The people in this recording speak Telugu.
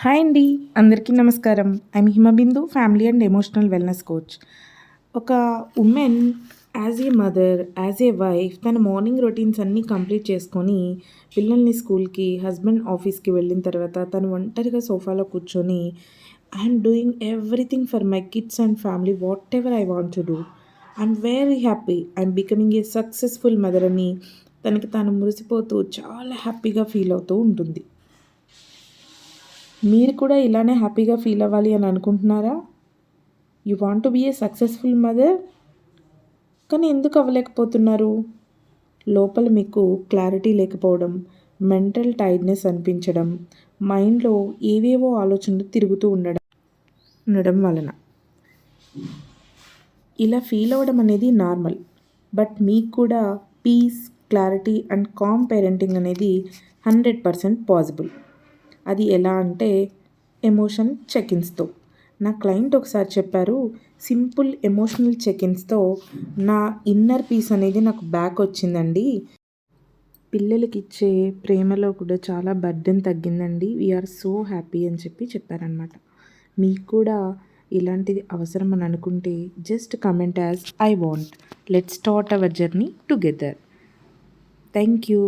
హాయ్ అండి, అందరికీ నమస్కారం. I'm Himabindu, family and emotional wellness coach. ఒక women as a mother, as a wife తన మార్నింగ్ రొటీన్స్ అన్నీ కంప్లీట్ చేసుకొని పిల్లల్ని స్కూల్కి, హస్బెండ్ ఆఫీస్కి వెళ్ళిన తర్వాత తను ఒంటరిగా సోఫాలో కూర్చొని I'm doing everything for my kids and family what ever I want to do. I'm very happy, I'm becoming a successful mother అని తనకి తాను మురిసిపోతూ చాలా హ్యాపీగా ఫీల్ అవుతూ ఉంటుంది. మీరు కూడా ఇలానే హ్యాపీగా ఫీల్ అవ్వాలి అని అనుకుంటున్నారా? You want to be a successful mother, కానీ ఎందుకు అవ్వలేకపోతున్నారు? లోపల మీకు క్లారిటీ లేకపోవడం, మెంటల్ టైర్డ్నెస్ అనిపించడం, మైండ్లో ఏవేవో ఆలోచనలు తిరుగుతూ ఉండడం వలన ఇలా ఫీల్ అవ్వడం అనేది నార్మల్. బట్ మీకు కూడా peace, clarity and calm parenting అనేది 100% పాసిబుల్. అది ఎలా అంటే ఎమోషన్ చెక్-ఇన్స్తో. నా క్లయింట్ ఒకసారి చెప్పారు, సింపుల్ ఎమోషనల్ చెక్-ఇన్స్తో నా ఇన్నర్ పీస్ అనేది నాకు బ్యాక్ వచ్చిందండి. పిల్లలకి ఇచ్చే ప్రేమలో కూడా చాలా బర్డెన్ తగ్గిందండి. వీఆర్ సో హ్యాపీ అని చెప్పారనమాట. మీకు కూడా ఇలాంటిది అవసరం అని అనుకుంటే just comment as I want. Let's start our journey together. Thank you.